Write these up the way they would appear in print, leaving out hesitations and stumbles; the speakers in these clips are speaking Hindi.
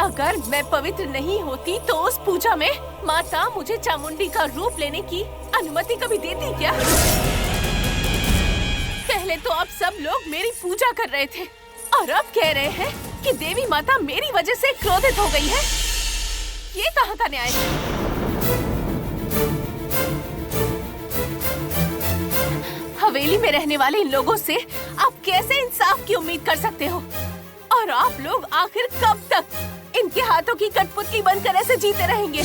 अगर मैं पवित्र नहीं होती तो उस पूजा में माता मुझे चामुंडी का रूप लेने की अनुमति कभी देती क्या? पहले तो आप सब लोग मेरी पूजा कर रहे थे और अब कह रहे हैं कि देवी माता मेरी वजह से क्रोधित हो गई है। ये कहाँ का न्याय है? हवेली में रहने वाले इन लोगों से आप कैसे इंसाफ की उम्मीद कर सकते हो? और आप लोग आखिर कब तक इनके हाथों की कठपुतली बनकर ऐसे जीते रहेंगे?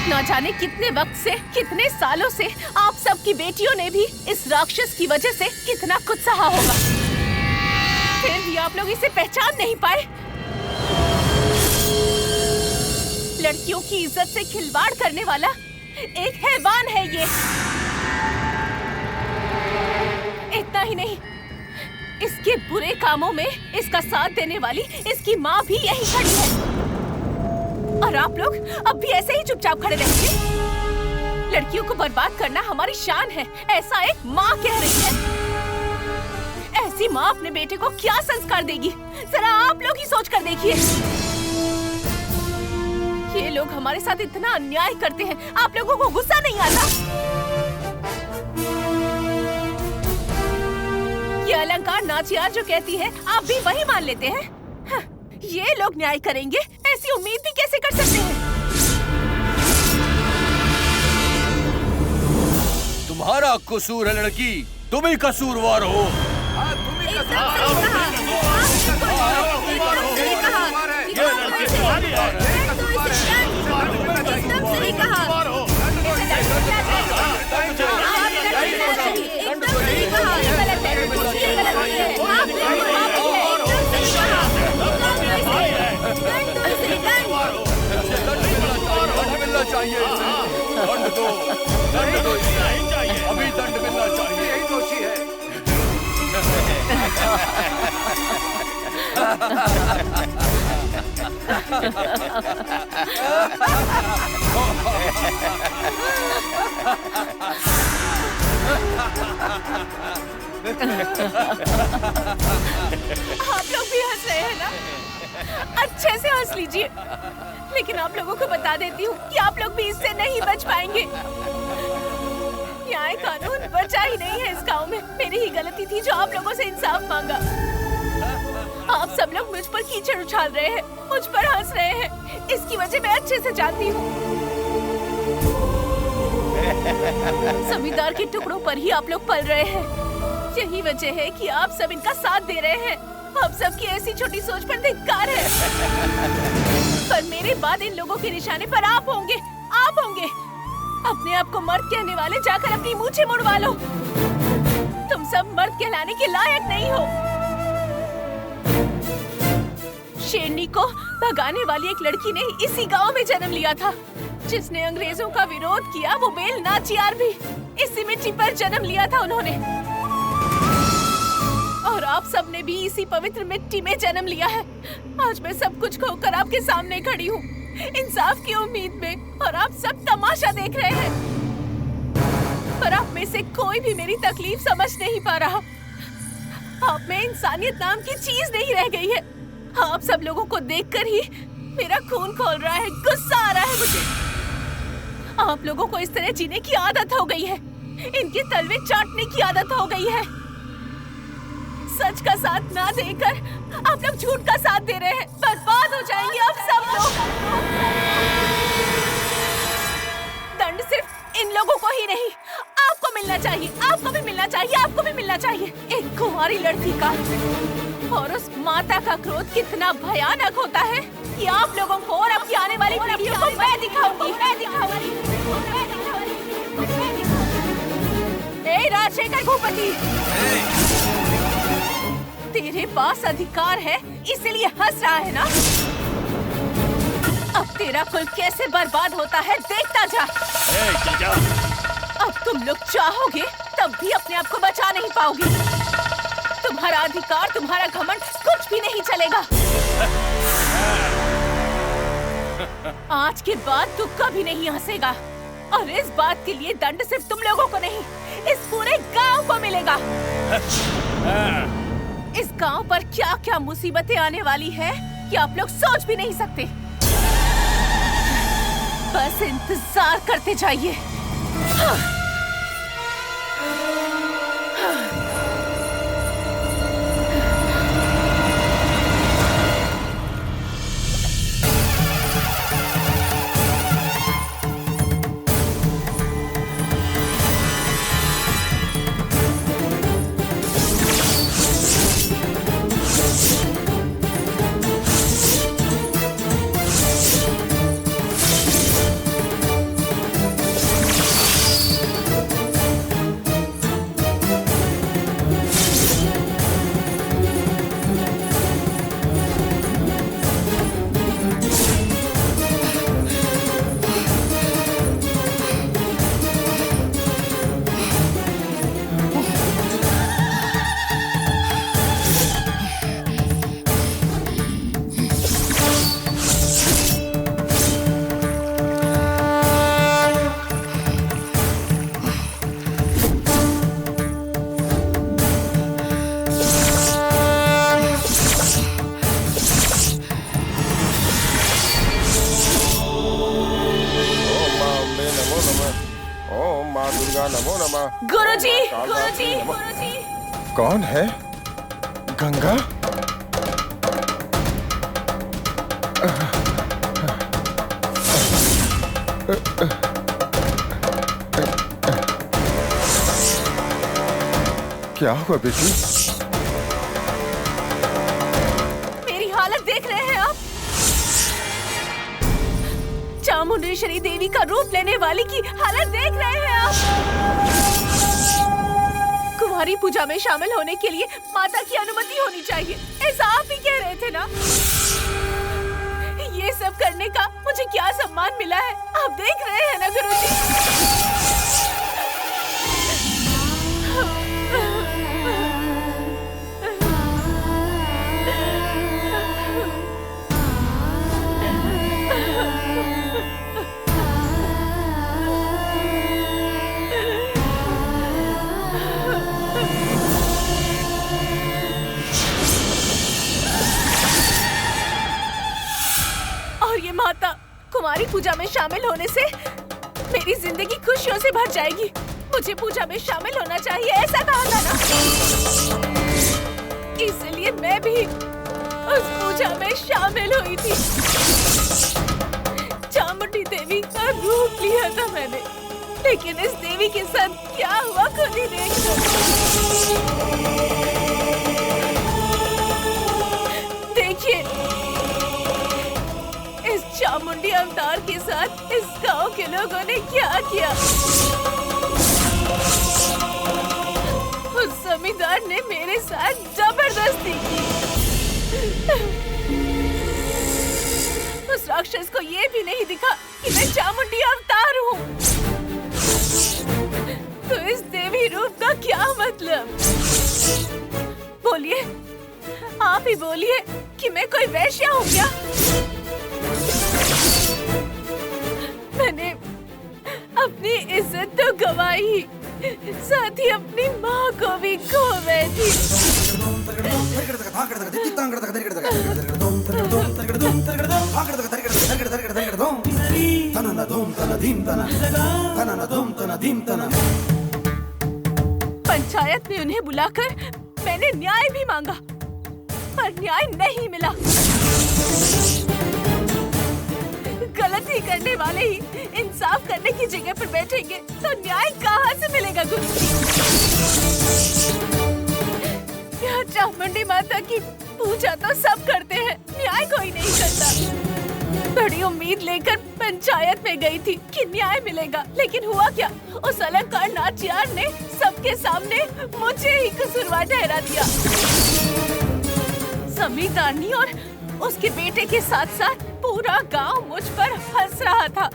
न जाने कितने वक्त से, कितने सालों से आप सबकी बेटियों ने भी इस राक्षस की वजह से कितना कुछ सहा होगा, फिर भी आप लोग इसे पहचान नहीं पाए। लड़कियों की इज्जत से खिलवाड़ करने वाला एक हैवान है ये। इतना ही नहीं, इसके बुरे कामों में इसका साथ देने वाली इसकी माँ भी यही खड़ी है। और आप लोग अब भी ऐसे ही चुपचाप खड़े रहेंगे? लड़कियों को बर्बाद करना हमारी शान है, ऐसा एक माँ कह रही है। ऐसी माँ अपने बेटे को क्या संस्कार देगी? जरा आप लोग ही सोच कर देखिए। ये लोग हमारे साथ इतना अन्याय करते हैं, आप लोगों को गुस्सा नहीं आता? ये अलंकार नाचियार जो कहती है, आप भी वही मान लेते हैं? हाँ, ये लोग न्याय करेंगे, ऐसी उम्मीद भी कैसे कर सकते हैं? तुम्हारा कसूर है लड़की, तुम ही कसूरवार हो। चाहिए, दंड दो, अभी दंड मिलना चाहिए। यही दोषी है। आप लोग भी हंस रहे हैं ना? अच्छे से हंस लीजिए। लेकिन आप लोगों को बता देती हूँ कि आप लोग भी इससे नहीं बच पाएंगे। न्याय कानून बचा ही नहीं है इस गांव में। मेरी ही गलती थी जो आप लोगों से इंसाफ मांगा। आप सब लोग मुझ पर कीचड़ उछाल रहे हैं, मुझ पर हंस रहे हैं। इसकी वजह मैं अच्छे से जानती हूँ। जमींदार के टुकड़ों पर ही आप लोग पल रहे हैं। यही वजह है कि आप सब इनका साथ दे रहे हैं। आप सबकी ऐसी छोटी सोच पर धिक्कार है। पर मेरे बाद इन लोगों के निशाने पर आप होंगे, आप होंगे। अपने आप को मर्द कहने वाले जाकर अपनी मूंछें मुड़वा लो। तुम सब मर्द कहलाने के लायक नहीं हो। शेरनी को भगाने वाली एक लड़की ने इसी गांव में जन्म लिया था। जिसने अंग्रेजों का विरोध किया वो बेल नाचियार भी इसी मिट्टी पर जन्म लिया था उन्होंने। और आप सब ने भी इसी पवित्र मिट्टी में जन्म लिया है। आज मैं सब कुछ खोकर आपके सामने खड़ी हूँ, इंसाफ की उम्मीद में, और आप सब तमाशा देख रहे हैं। पर आप में से कोई भी मेरी तकलीफ समझ नहीं पा रहा। आप में इंसानियत नाम की चीज नहीं रह गई है। आप सब लोगों को देखकर ही मेरा खून खौल रहा है, गुस्सा आ रहा है मुझे। आप लोगों को इस तरह जीने की आदत हो गई है, इनके तलवे चाटने की आदत हो गई है। सच का साथ ना देकर आप लोग झूठ का साथ दे रहे हैं। बर्बाद हो जाएंगे आप सब लोग। दंड सिर्फ इन लोगों को ही नहीं, आपको मिलना चाहिए, आपको भी मिलना चाहिए, आपको भी मिलना चाहिए। एक कुंवारी लड़की का और उस माता का क्रोध कितना भयानक होता है कि आप लोगों को और आपकी आने वाली पीढ़ियों को मैं दिखाऊंगी। ए राजशेखर भूपति, तेरे पास अधिकार है इसलिए हंस रहा है ना? अब तेरा कुल कैसे बर्बाद होता है देखता जा। अब तुम लोग चाहोगे तब भी अपने आप को बचा नहीं पाओगे। तुम्हारा अधिकार, तुम्हारा घमंड कुछ भी नहीं चलेगा। आज के बाद तू कभी नहीं हंसेगा, और इस बात के लिए दंड सिर्फ तुम लोगों को नहीं, इस पूरे गांव को मिलेगा। इस गांव पर क्या क्या मुसीबतें आने वाली है कि आप लोग सोच भी नहीं सकते। बस इंतजार करते जाइए। नमो नमः। गुरुजी, गुरुजी, गुरुजी। कौन है? गंगा? क्या हुआ बेटी? मेरी हालत देख रहे हैं आप? चामुंडेश्वरी देवी का रूप लेने वाली की हालत देख रहे हैं आप? कुंवारी पूजा में शामिल होने के लिए माता की अनुमति होनी चाहिए, ऐसा आप ही कह रहे थे ना? ये सब करने का मुझे क्या सम्मान मिला है, आप देख रहे हैं ना गुरुजी? माता, कुमारी पूजा में शामिल होने से मेरी जिंदगी खुशियों से भर जाएगी। मुझे पूजा में शामिल होना चाहिए, ऐसा कहा था ना? इसलिए मैं भी उस पूजा में शामिल हुई थी। चामुंडी देवी का रूप लिया था मैंने, लेकिन इस देवी के साथ क्या हुआ खुद ही देख लो। देखिए, इस चामुंडी अवतार के साथ इस गांव के लोगों ने क्या किया। उस जमींदार ने मेरे साथ जबरदस्ती की। उस राक्षस को ये भी नहीं दिखा कि मैं चामुंडी अवतार हूँ। तो इस देवी रूप का क्या मतलब? बोलिए, आप ही बोलिए कि मैं कोई वैश्या हूँ क्या? मैंने अपनी इज्जत तो गवाई, साथ ही अपनी माँ को भी खो बैठी। पंचायत में उन्हें बुलाकर मैंने न्याय भी मांगा, पर न्याय नहीं मिला। गलती करने वाले ही इंसाफ करने की जगह पर बैठेंगे तो न्याय कहाँ से मिलेगा गुरुजी? यहाँ चामुंडी माता की पूजा तो सब करते हैं, न्याय कोई नहीं करता। बड़ी उम्मीद लेकर पंचायत में गई थी कि न्याय मिलेगा, लेकिन हुआ क्या? उस अलंकार नाचियार ने सबके सामने मुझे ही कसूरवार ठहरा दिया। जमींदारनी और उसके बेटे के साथ साथ पूरा गांव मुझ पर हंस रहा था।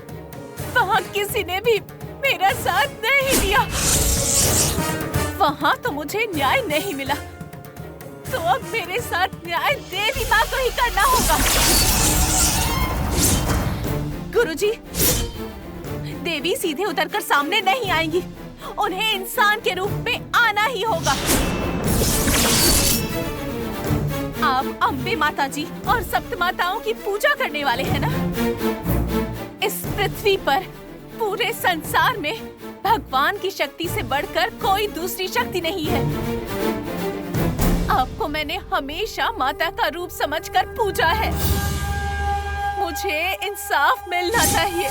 वहाँ किसी ने भी मेरा साथ नहीं दिया। वहाँ तो मुझे न्याय नहीं मिला, तो अब मेरे साथ न्याय देवी माँ को ही करना होगा। गुरुजी, देवी सीधे उतरकर सामने नहीं आएंगी, उन्हें इंसान के रूप में आना ही होगा। आप अम्बे माता जी और सप्त माताओं की पूजा करने वाले हैं ना? इस पृथ्वी पर, पूरे संसार में भगवान की शक्ति से बढ़कर कोई दूसरी शक्ति नहीं है। आपको मैंने हमेशा माता का रूप समझकर पूजा है। मुझे इंसाफ मिलना चाहिए।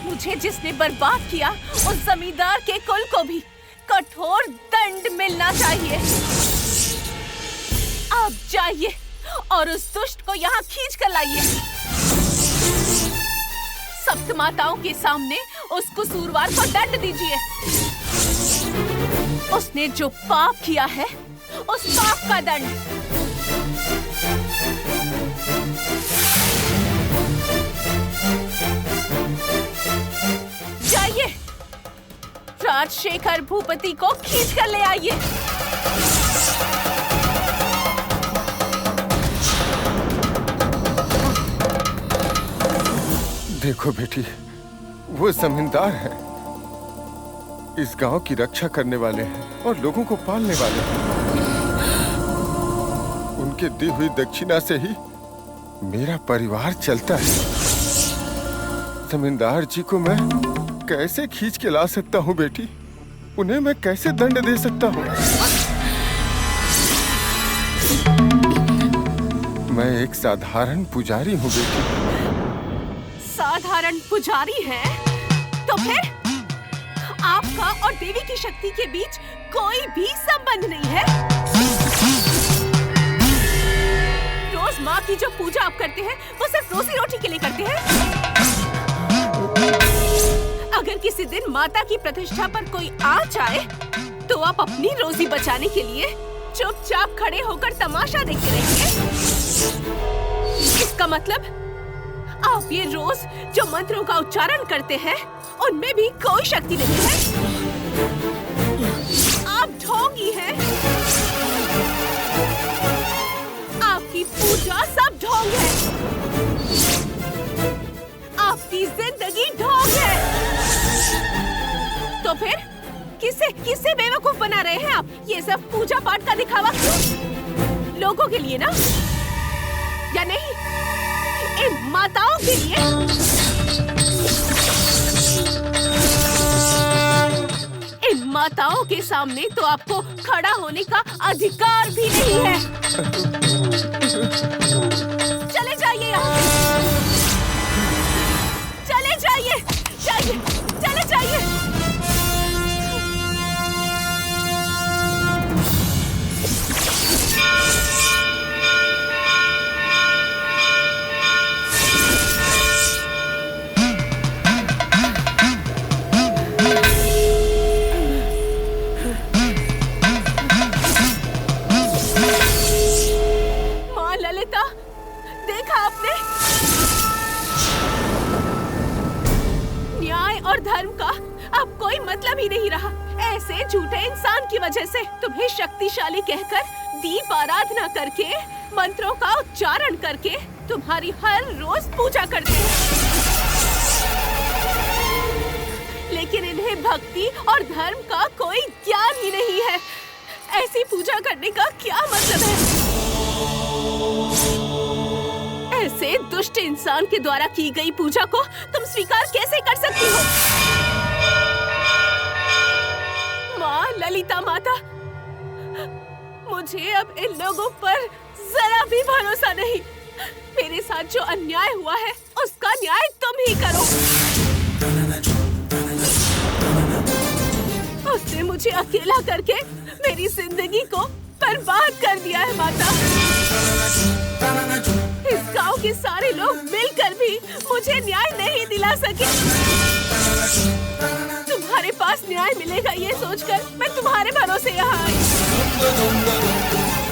मुझे जिसने बर्बाद किया उस जमींदार के कुल को भी कठोर दंड मिलना चाहिए। आप जाइए और उस दुष्ट को यहाँ खींच कर लाइए। सप्त माताओं के सामने उस कसूरवार को दंड दीजिए। उसने जो पाप किया है, उस पाप का दंड। जाइए, राजशेखर भूपति को खींच कर ले आइए। देखो बेटी, वो जमींदार है, इस गांव की रक्षा करने वाले हैं और लोगों को पालने वाले हैं। उनके दी हुई दक्षिणा से ही मेरा परिवार चलता है। जमींदार जी को मैं कैसे खींच के ला सकता हूँ बेटी? उन्हें मैं कैसे दंड दे सकता हूँ? मैं एक साधारण पुजारी हूँ बेटी। साधारण पुजारी है तो फिर आपका और देवी की शक्ति के बीच कोई भी संबंध नहीं है। रोज माँ की जो पूजा आप करते हैं वो सिर्फ रोजी रोटी के लिए करते हैं। अगर किसी दिन माता की प्रतिष्ठा पर कोई आ जाए तो आप अपनी रोजी बचाने के लिए चुपचाप खड़े होकर तमाशा देखते रहेंगे। इसका मतलब आप ये रोज जो मंत्रों का उच्चारण करते हैं उनमें भी कोई शक्ति नहीं है। आप ढोंगी हैं। आपकी पूजा सब ढोंग है। आपकी जिंदगी ढोंग है। तो फिर किसे बेवकूफ बना रहे हैं आप? ये सब पूजा पाठ का दिखावा क्यों? लोगों के लिए ना, या नहीं इन माताओं के लिए? इन माताओं के सामने तो आपको खड़ा होने का अधिकार भी नहीं है। चले जाइए यहाँ से। चले जाइए, जाइए, चले जाइए। देखा आपने? न्याय और धर्म का अब कोई मतलब ही नहीं रहा। ऐसे झूठे इंसान की वजह से तुम्हें शक्तिशाली कहकर दीप आराधना करके, मंत्रों का उच्चारण करके तुम्हारी हर रोज पूजा करते हैं। लेकिन इन्हें भक्ति और धर्म का कोई ज्ञान ही नहीं है। ऐसी पूजा करने का क्या मतलब है? ऐसे दुष्ट इंसान के द्वारा की गई पूजा को तुम स्वीकार कैसे कर सकती हो? माँ ललिता माता, मुझे अब इन लोगों पर जरा भी भरोसा नहीं। मेरे साथ जो अन्याय हुआ है उसका न्याय तुम ही करो। उसने मुझे अकेला करके मेरी जिंदगी को बर्बाद कर दिया है माता। इस गांव के सारे लोग मिलकर भी मुझे न्याय नहीं दिला सके। तुम्हारे पास न्याय मिलेगा ये सोचकर मैं तुम्हारे भरोसे यहाँ आई।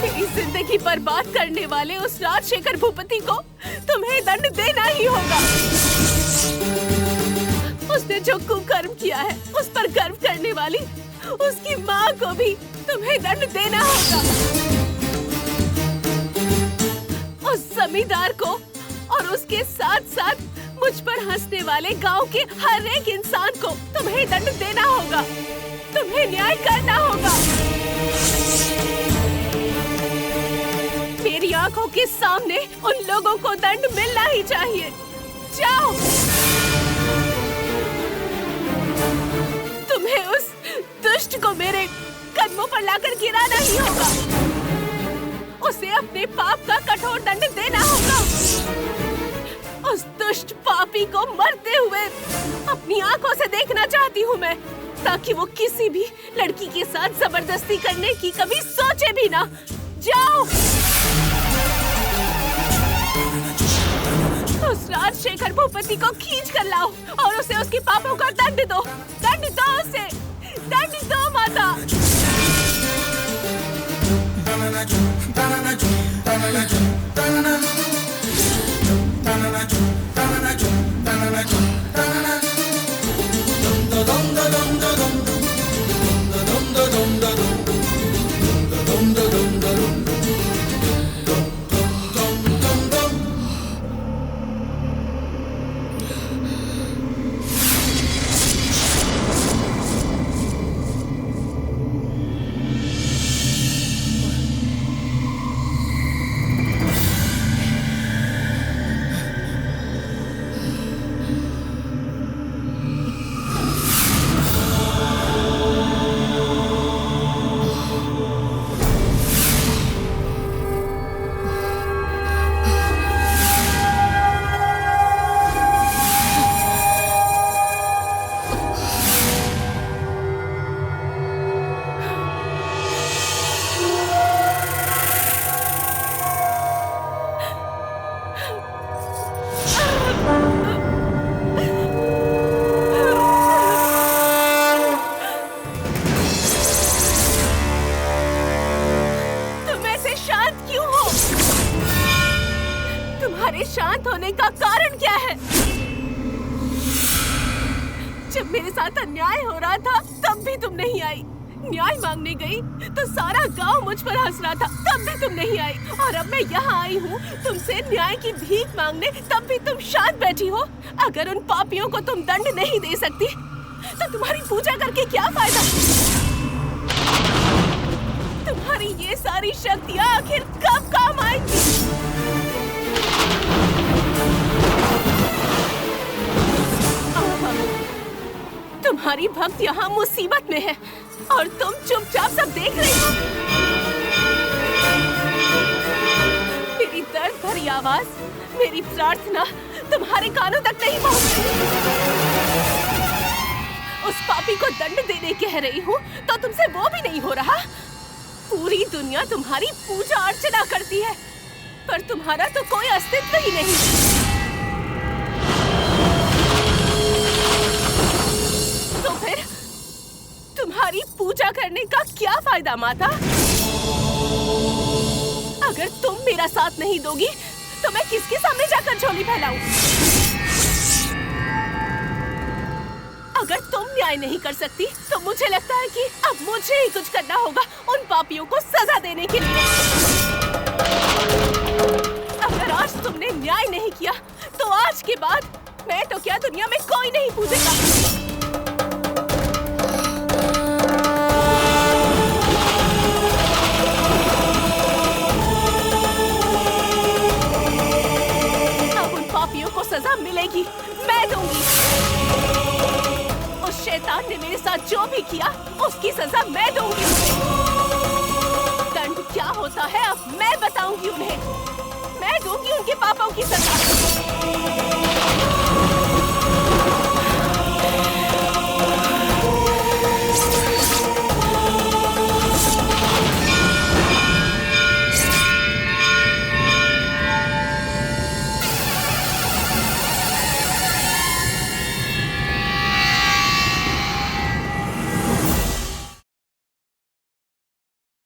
मेरी जिंदगी बर्बाद करने वाले उस राजशेखर भूपति को तुम्हें दंड देना ही होगा। उसने जो कुकर्म किया है उस पर गर्व करने वाली उसकी माँ को भी तुम्हें दंड देना होगा। उस जमींदार को और उसके साथ साथ मुझ पर हंसने वाले गांव के हर एक इंसान को तुम्हें दंड देना होगा। तुम्हें न्याय करना होगा। के सामने उन लोगों को दंड मिलना ही चाहिए। जाओ। तुम्हें उस दुष्ट को मेरे कदमों पर लाकर गिराना ही होगा। उसे अपने पाप का कठोर दंड देना होगा। उस दुष्ट पापी को मरते हुए अपनी आंखों से देखना चाहती हूँ मैं, ताकि वो किसी भी लड़की के साथ जबरदस्ती करने की कभी सोचे भी ना। जाओ। उस राजशेखर भूपति को खींच कर लाओ और उसे उसके पापों का दंड दो। दंड दो उसे, दंड दो माता। शांत होने का कारण क्या है? जब मेरे साथ अन्याय हो रहा था तब भी तुम नहीं आई। न्याय मांगने गई तो सारा गांव मुझ पर हंस रहा था, तब भी तुम नहीं आई। और अब मैं यहाँ आई हूँ तुमसे न्याय की भीख मांगने, तब भी तुम शांत बैठी हो। अगर उन पापियों को तुम दंड नहीं दे सकती तो तुम्हारी पूजा करके क्या फायदा? तुम्हारी ये सारी शक्तियाँ आखिर कब काम आएंगी? तुम्हारी भक्त यहाँ मुसीबत में है और तुम चुपचाप सब देख रही हो। मेरी दर्द भरी आवाज, मेरी प्रार्थना तुम्हारे कानों तक नहीं पहुँच रही। उस पापी को दंड देने कह रही हूँ तो तुमसे वो भी नहीं हो रहा। पूरी दुनिया तुम्हारी पूजा अर्चना करती है पर तुम्हारा तो कोई अस्तित्व ही नहीं। तो फिर तुम्हारी पूजा करने का क्या फायदा माता? अगर तुम मेरा साथ नहीं दोगी तो मैं किसके सामने जाकर झोली फैलाऊं? अगर तुम न्याय नहीं कर सकती तो मुझे लगता है कि अब मुझे ही कुछ करना होगा उन पापियों को सजा देने के लिए। अगर आज तुमने न्याय नहीं किया तो आज के बाद मैं तो क्या दुनिया में कोई नहीं पूछेगा। को सजा मिलेगी, मैं दूंगी। उस शैतान ने मेरे साथ जो भी किया उसकी सजा मैं दूंगी। दंड क्या होता है अब मैं बताऊंगी उन्हें। मैं दूंगी उनके पापों की सजा।